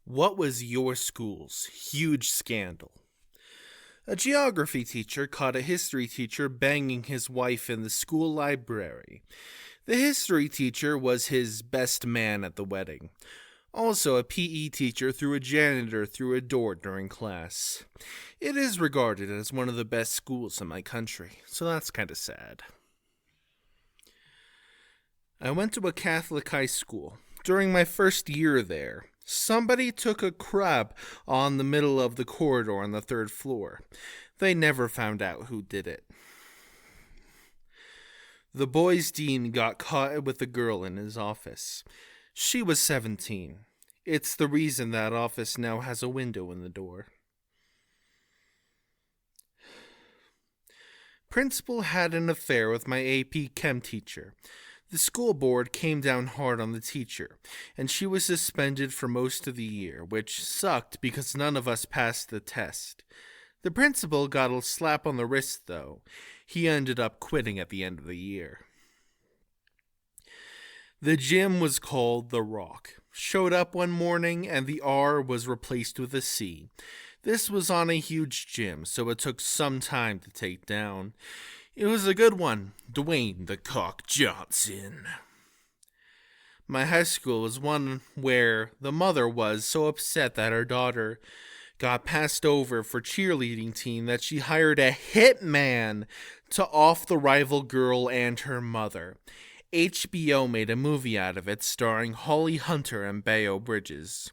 What was your school's huge scandal? A geography teacher caught a history teacher banging his wife in the school library. The history teacher was his best man at the wedding. Also, a PE teacher threw a janitor through a door during class. It is regarded as one of the best schools in my country, so that's kind of sad. I went to a Catholic high school. During my first year there, somebody took a crap on the middle of the corridor on the third floor. They never found out who did it. The boys' dean got caught with a girl in his office. She was 17. It's the reason that office now has a window in the door. Principal had an affair with my AP Chem teacher. The school board came down hard on the teacher, and she was suspended for most of the year, which sucked because none of us passed the test. The principal got a slap on the wrist, though. He ended up quitting at the end of the year. The gym was called The Rock. Showed up one morning, and the R was replaced with a C. This was on a huge gym, so it took some time to take down. It was a good one, Dwayne the Cock Johnson. My high school was one where the mother was so upset that her daughter got passed over for cheerleading team that she hired a hitman to off the rival girl and her mother. HBO made a movie out of it starring Holly Hunter and Bayo Bridges.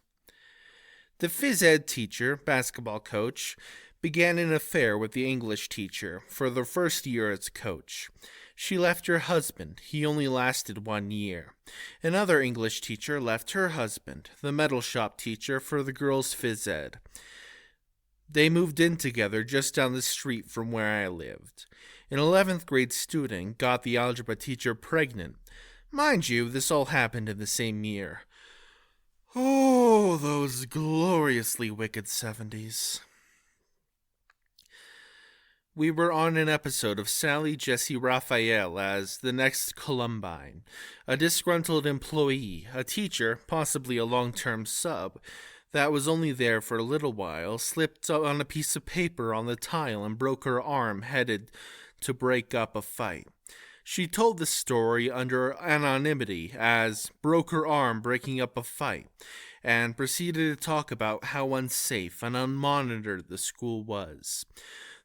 The phys ed teacher, basketball coach, began an affair with the English teacher for the first year as coach. She left her husband. He only lasted 1 year. Another English teacher left her husband, the metal shop teacher, for the girls' phys ed. They moved in together just down the street from where I lived. An 11th grade student got the algebra teacher pregnant. Mind you, this all happened in the same year. Oh, those gloriously wicked 70s. We were on an episode of Sally Jesse Raphael as the next Columbine. A disgruntled employee, a teacher, possibly a long-term sub, that was only there for a little while, slipped on a piece of paper on the tile and broke her arm, headed to break up a fight. She told the story under anonymity as broke her arm breaking up a fight, and proceeded to talk about how unsafe and unmonitored the school was.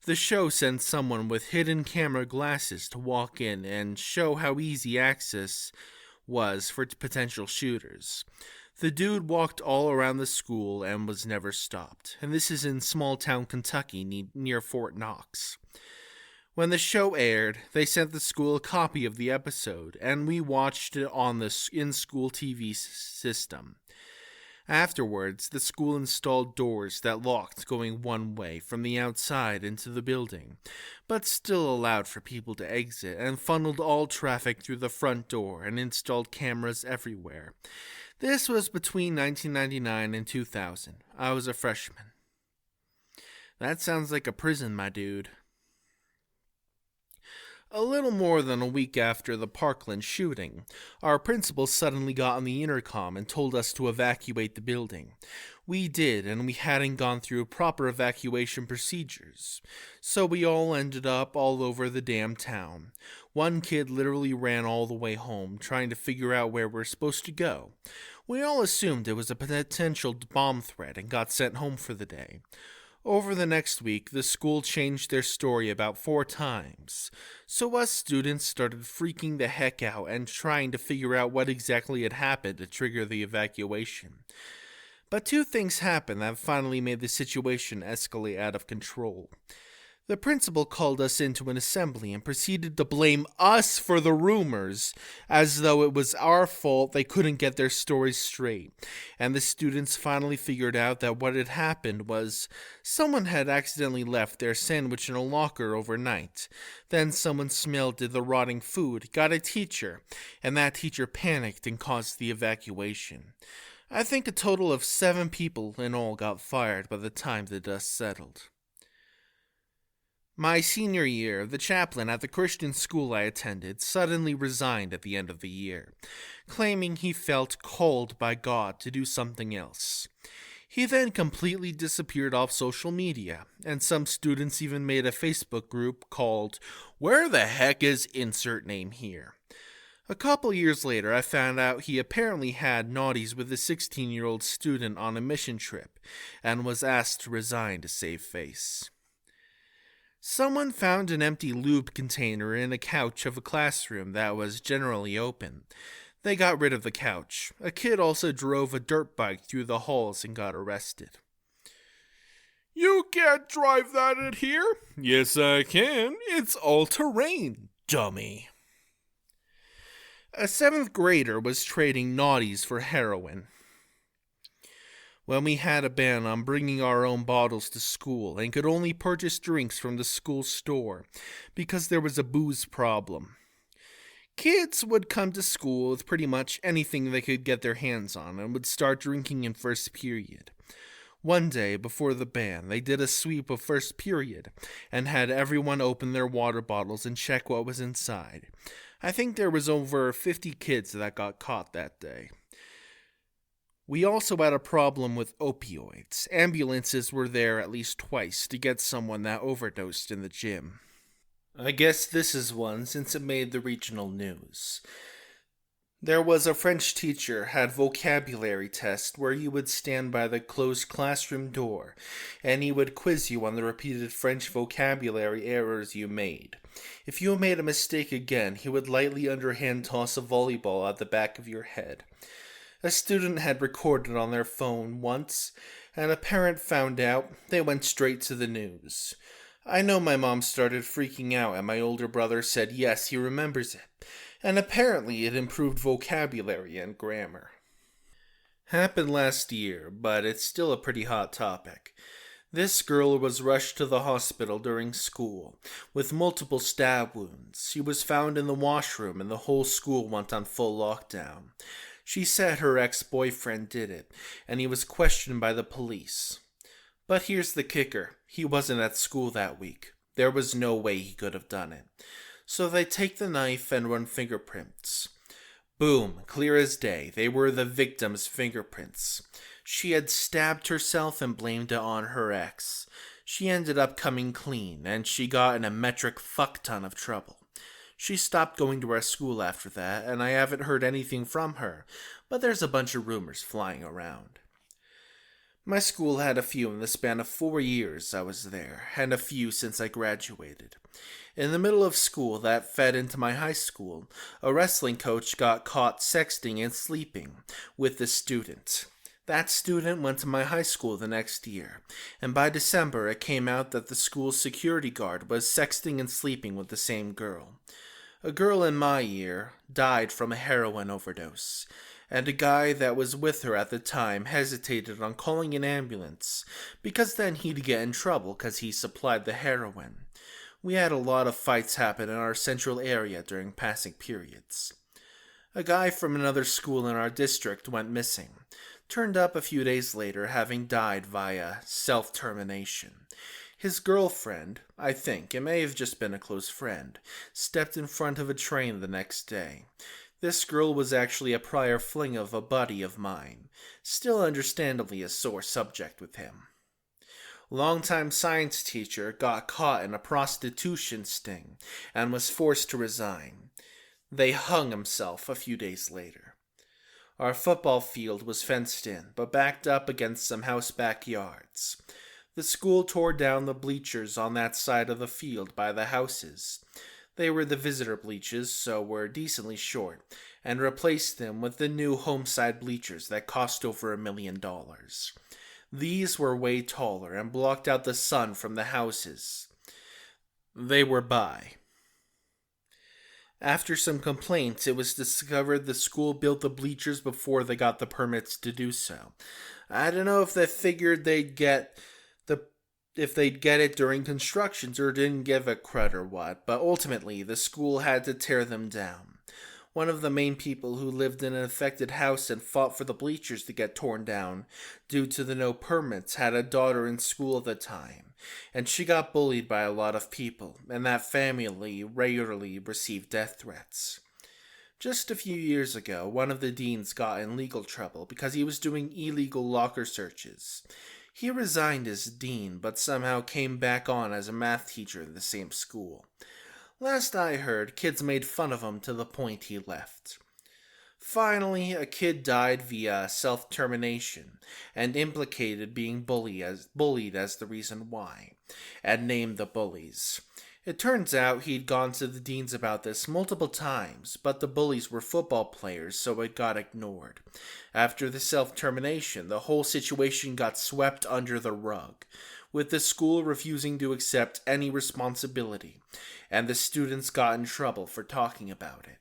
The show sent someone with hidden camera glasses to walk in and show how easy access was for potential shooters. The dude walked all around the school and was never stopped, and this is in small-town Kentucky near Fort Knox. When the show aired, they sent the school a copy of the episode, and we watched it on the in-school TV system. Afterwards, the school installed doors that locked going one way from the outside into the building, but still allowed for people to exit, and funneled all traffic through the front door and installed cameras everywhere. This was between 1999 and 2000. I was a freshman. That sounds like a prison, my dude. A little more than a week after the Parkland shooting, our principal suddenly got on the intercom and told us to evacuate the building. We did, and we hadn't gone through proper evacuation procedures, so we all ended up all over the damn town. One kid literally ran all the way home, trying to figure out where we're supposed to go. We all assumed it was a potential bomb threat and got sent home for the day. Over the next week, the school changed their story about 4 times, so us students started freaking the heck out and trying to figure out what exactly had happened to trigger the evacuation. But 2 things happened that finally made the situation escalate out of control. The principal called us into an assembly and proceeded to blame us for the rumors, as though it was our fault they couldn't get their stories straight. And the students finally figured out that what had happened was someone had accidentally left their sandwich in a locker overnight. Then someone smelled the rotting food, got a teacher, and that teacher panicked and caused the evacuation. I think a total of 7 people in all got fired by the time the dust settled. My senior year, the chaplain at the Christian school I attended suddenly resigned at the end of the year, claiming he felt called by God to do something else. He then completely disappeared off social media, and some students even made a Facebook group called Where the Heck is Insert Name Here? A couple years later, I found out he apparently had naughties with a 16-year-old student on a mission trip and was asked to resign to save face. Someone found an empty lube container in a couch of a classroom that was generally open. They got rid of the couch. A kid also drove a dirt bike through the halls and got arrested. You can't drive that in here. Yes, I can. It's all-terrain, dummy. A 7th grader was trading naughties for heroin. When we had a ban on bringing our own bottles to school and could only purchase drinks from the school store because there was a booze problem. Kids would come to school with pretty much anything they could get their hands on and would start drinking in first period. One day, before the ban, they did a sweep of first period and had everyone open their water bottles and check what was inside. I think there was over 50 kids that got caught that day. We also had a problem with opioids. Ambulances were there at least twice to get someone that overdosed in the gym. I guess this is one since it made the regional news. There was a French teacher had vocabulary test where you would stand by the closed classroom door and he would quiz you on the repeated French vocabulary errors you made. If you made a mistake again, he would lightly underhand toss a volleyball at the back of your head. A student had recorded on their phone once, and a parent found out. They went straight to the news. I know my mom started freaking out, and my older brother said yes, he remembers it, and apparently it improved vocabulary and grammar. Happened last year, but it's still a pretty hot topic. This girl was rushed to the hospital during school, with multiple stab wounds. She was found in the washroom, and the whole school went on full lockdown. She said her ex-boyfriend did it, and he was questioned by the police. But here's the kicker. He wasn't at school that week. There was no way he could have done it. So they take the knife and run fingerprints. Boom, clear as day. They were the victim's fingerprints. She had stabbed herself and blamed it on her ex. She ended up coming clean, and she got in a metric fuck ton of trouble. She stopped going to our school after that, and I haven't heard anything from her, but there's a bunch of rumors flying around. My school had a few in the span of 4 years I was there, and a few since I graduated. In the middle of school that fed into my high school, a wrestling coach got caught sexting and sleeping with the student. That student went to my high school the next year, and by December it came out that the school's security guard was sexting and sleeping with the same girl. A girl in my year died from a heroin overdose, and a guy that was with her at the time hesitated on calling an ambulance, because then he'd get in trouble because he supplied the heroin. We had a lot of fights happen in our central area during passing periods. A guy from another school in our district went missing. Turned up a few days later, having died via self-termination. His girlfriend, I think, it may have just been a close friend, stepped in front of a train the next day. This girl was actually a prior fling of a buddy of mine, still understandably a sore subject with him. Longtime science teacher got caught in a prostitution sting and was forced to resign. They hung himself a few days later. Our football field was fenced in, but backed up against some house backyards. The school tore down the bleachers on that side of the field by the houses. They were the visitor bleachers, so were decently short, and replaced them with the new home side bleachers that cost over $1 million. These were way taller and blocked out the sun from the houses. They were by. After some complaints, it was discovered the school built the bleachers before they got the permits to do so. I don't know if they figured they'd get it during constructions or didn't give a crud or what, but ultimately the school had to tear them down. One of the main people who lived in an affected house and fought for the bleachers to get torn down due to the no permits had a daughter in school at the time, and she got bullied by a lot of people, and that family regularly received death threats. Just a few years ago, one of the deans got in legal trouble because he was doing illegal locker searches. He resigned as dean, but somehow came back on as a math teacher in the same school. Last I heard, kids made fun of him to the point he left. Finally, a kid died via self-termination and implicated being bullied as the reason why, and named the bullies. It turns out he'd gone to the deans about this multiple times, but the bullies were football players, so it got ignored. After the self-termination, the whole situation got swept under the rug, with the school refusing to accept any responsibility, and the students got in trouble for talking about it.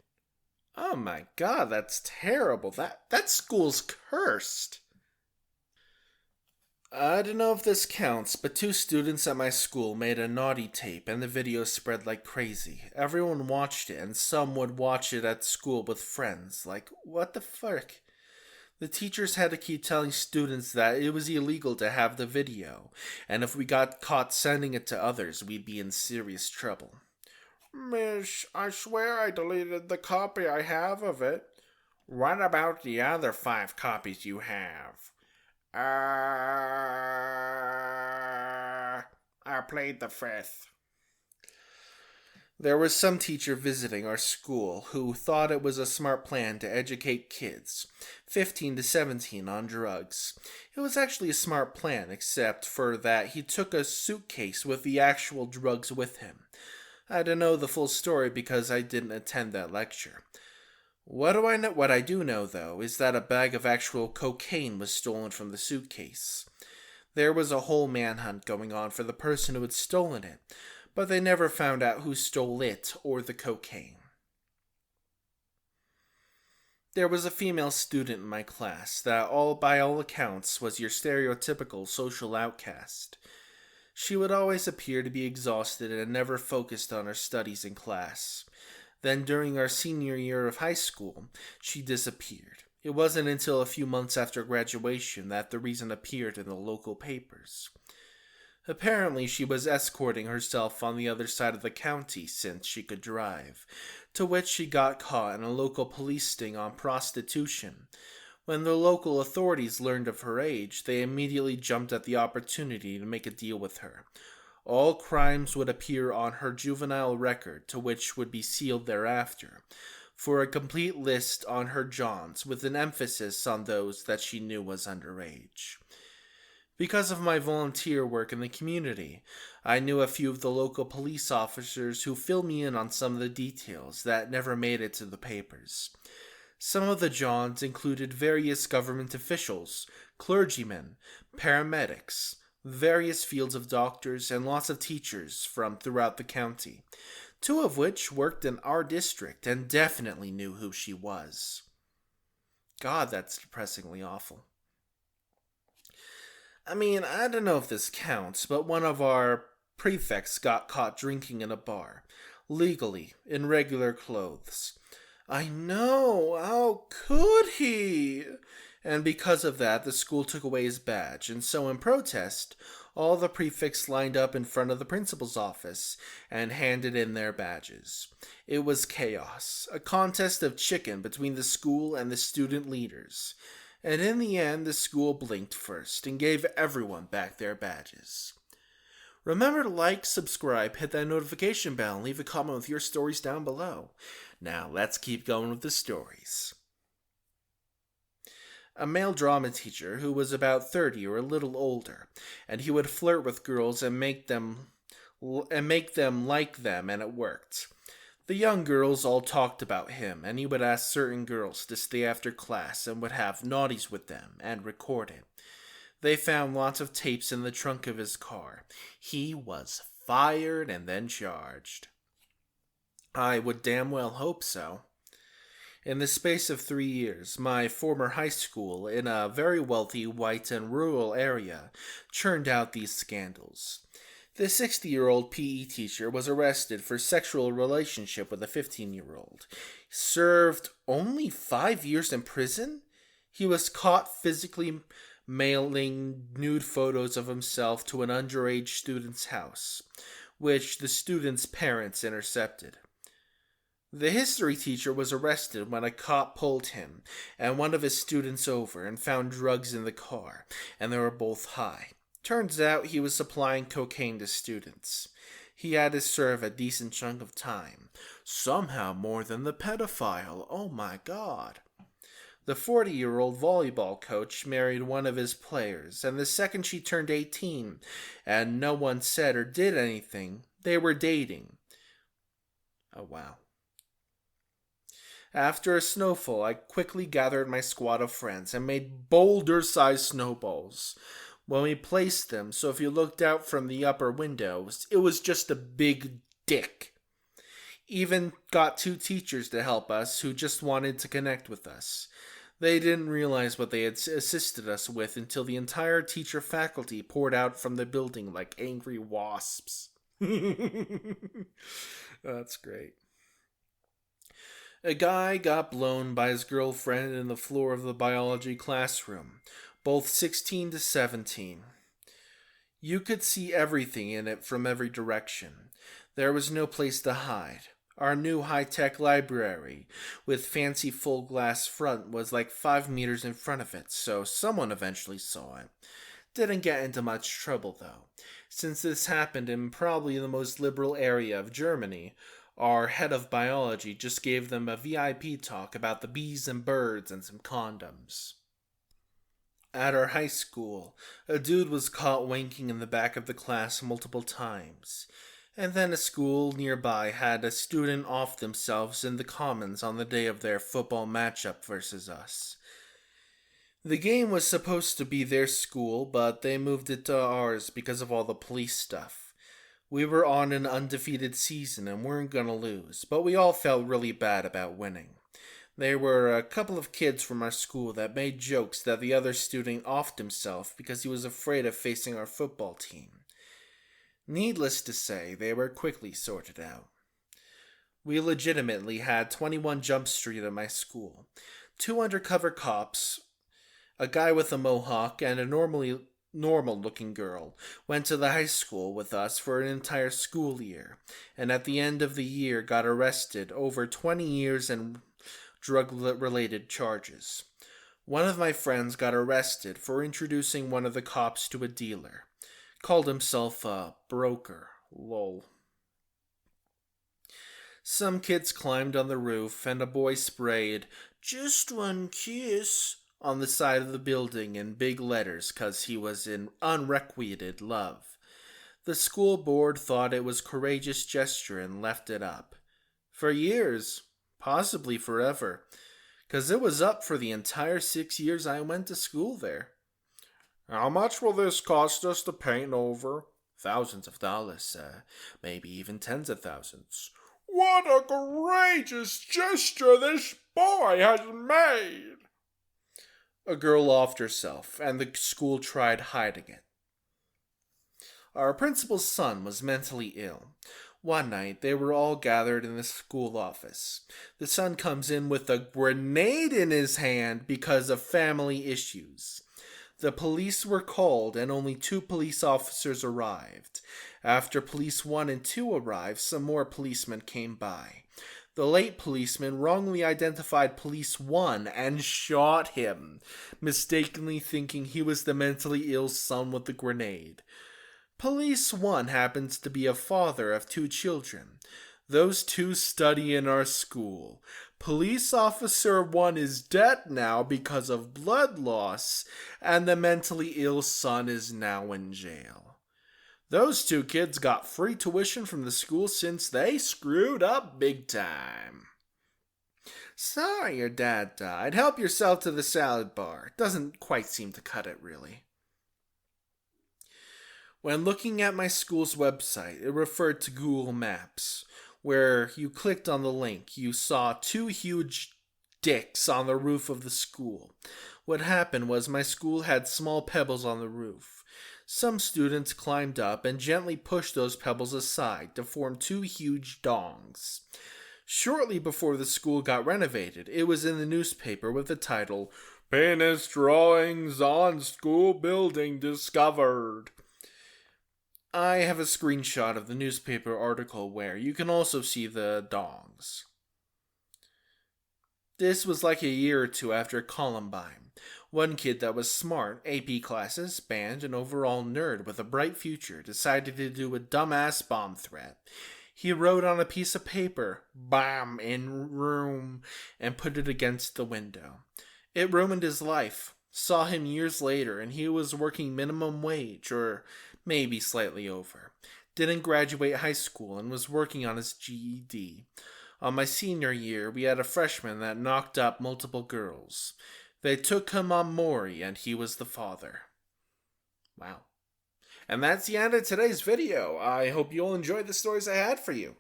Oh my god, that's terrible. That school's cursed. I don't know if this counts, but 2 students at my school made a naughty tape and the video spread like crazy. Everyone watched it and some would watch it at school with friends. Like, what the fuck? The teachers had to keep telling students that it was illegal to have the video, and if we got caught sending it to others, we'd be in serious trouble. Miss, I swear I deleted the copy I have of it. What about the other 5 copies you have? I played the 5th. There was some teacher visiting our school who thought it was a smart plan to educate kids, 15 to 17, on drugs. It was actually a smart plan, except for that he took a suitcase with the actual drugs with him. I don't know the full story because I didn't attend that lecture. What I do know, though, is that a bag of actual cocaine was stolen from the suitcase. There was a whole manhunt going on for the person who had stolen it, but they never found out who stole it or the cocaine. There was a female student in my class that, by all accounts, was your stereotypical social outcast. She would always appear to be exhausted and never focused on her studies in class. Then during our senior year of high school, she disappeared. It wasn't until a few months after graduation that the reason appeared in the local papers. Apparently, she was escorting herself on the other side of the county since she could drive, to which she got caught in a local police sting on prostitution. When the local authorities learned of her age, they immediately jumped at the opportunity to make a deal with her. All crimes would appear on her juvenile record, to which would be sealed thereafter, for a complete list on her Johns, with an emphasis on those that she knew was underage. Because of my volunteer work in the community, I knew a few of the local police officers who filled me in on some of the details that never made it to the papers. Some of the Johns included various government officials, clergymen, paramedics, various fields of doctors, and lots of teachers from throughout the county, 2 of which worked in our district and definitely knew who she was. God, that's depressingly awful. I mean, I don't know if this counts, but one of our prefects got caught drinking in a bar, legally, in regular clothes. I know, how could he? And because of that, the school took away his badge, and so in protest, all the prefects lined up in front of the principal's office and handed in their badges. It was chaos, a contest of chicken between the school and the student leaders. And in the end, the school blinked first and gave everyone back their badges. Remember to like, subscribe, hit that notification bell, and leave a comment with your stories down below. Now, let's keep going with the stories. A male drama teacher who was about 30 or a little older, and he would flirt with girls and make them like them, and it worked. The young girls all talked about him, and he would ask certain girls to stay after class and would have naughties with them and record it. They found lots of tapes in the trunk of his car. He was fired and then charged. I would damn well hope so. In the space of 3 years, my former high school, in a very wealthy, white, and rural area, churned out these scandals. The 60-year-old PE teacher was arrested for sexual relationship with a 15-year-old. He served only 5 years in prison? He was caught physically mailing nude photos of himself to an underage student's house, which the student's parents intercepted. The history teacher was arrested when a cop pulled him and one of his students over and found drugs in the car, and they were both high. Turns out he was supplying cocaine to students. He had to serve a decent chunk of time. Somehow more than the pedophile. Oh my god. The 40-year-old volleyball coach married one of his players, and the second she turned 18, and no one said or did anything, they were dating. Oh wow. After a snowfall, I quickly gathered my squad of friends and made boulder-sized snowballs. When we placed them, so if you looked out from the upper windows, it was just a big dick. Even got 2 teachers to help us who just wanted to connect with us. They didn't realize what they had assisted us with until the entire teacher faculty poured out from the building like angry wasps. That's great. A guy got blown by his girlfriend in the floor of the biology classroom, both 16 to 17. You could see everything in it from every direction. There was no place to hide. Our new high-tech library, with fancy full-glass front, was like 5 meters in front of it, so someone eventually saw it. Didn't get into much trouble, though. Since this happened in probably the most liberal area of Germany, our head of biology just gave them a VIP talk about the bees and birds and some condoms. At our high school, a dude was caught wanking in the back of the class multiple times. And then a school nearby had a student off themselves in the commons on the day of their football matchup versus us. The game was supposed to be their school, but they moved it to ours because of all the police stuff. We were on an undefeated season and weren't gonna lose, but we all felt really bad about winning. There were a couple of kids from our school that made jokes that the other student offed himself because he was afraid of facing our football team. Needless to say, they were quickly sorted out. We legitimately had 21 Jump Street at my school. 2 undercover cops, a guy with a mohawk, and a normal-looking girl went to the high school with us for an entire school year, and at the end of the year got arrested over 20 years and drug-related charges. One of my friends got arrested for introducing one of the cops to a dealer. Called himself a broker. Lol. Some kids climbed on the roof, and a boy sprayed, "Just one kiss," on the side of the building in big letters because he was in unrequited love. The school board thought it was a courageous gesture and left it up. For years, possibly forever, because it was up for the entire 6 years I went to school there. How much will this cost us to paint over? Thousands of dollars, maybe even tens of thousands. What a courageous gesture this boy has made! A girl offed herself, and the school tried hiding it. Our principal's son was mentally ill. One night, they were all gathered in the school office. The son comes in with a grenade in his hand because of family issues. The police were called and only 2 police officers arrived. After police 1 and 2 arrived, some more policemen came by. The late policeman wrongly identified police 1 and shot him, mistakenly thinking he was the mentally ill son with the grenade. Police 1 happens to be a father of 2 children. Those 2 study in our school. Police officer 1 is dead now because of blood loss, and the mentally ill son is now in jail. Those 2 kids got free tuition from the school since they screwed up big time. Sorry your dad died. Help yourself to the salad bar. Doesn't quite seem to cut it, really. When looking at my school's website, it referred to Google Maps. Where you clicked on the link, you saw 2 huge dicks on the roof of the school. What happened was my school had small pebbles on the roof. Some students climbed up and gently pushed those pebbles aside to form 2 huge dongs. Shortly before the school got renovated, it was in the newspaper with the title, "Penis Drawings on School Building Discovered." I have a screenshot of the newspaper article where you can also see the dongs. This was like a year or two after Columbine. One kid that was smart, AP classes, band, and overall nerd with a bright future decided to do a dumbass bomb threat. He wrote on a piece of paper, "Bomb in room," and put it against the window. It ruined his life. Saw him years later, and he was working minimum wage, or maybe slightly over. Didn't graduate high school and was working on his GED. On my senior year, we had a freshman that knocked up multiple girls. They took him on Maury, and he was the father. Wow. And that's the end of today's video. I hope you all enjoyed the stories I had for you.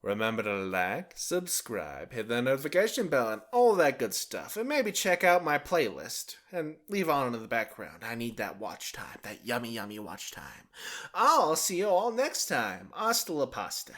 Remember to like, subscribe, hit the notification bell, and all that good stuff. And maybe check out my playlist. And leave on in the background. I need that watch time. That yummy, yummy watch time. I'll see you all next time. Hasta la pasta.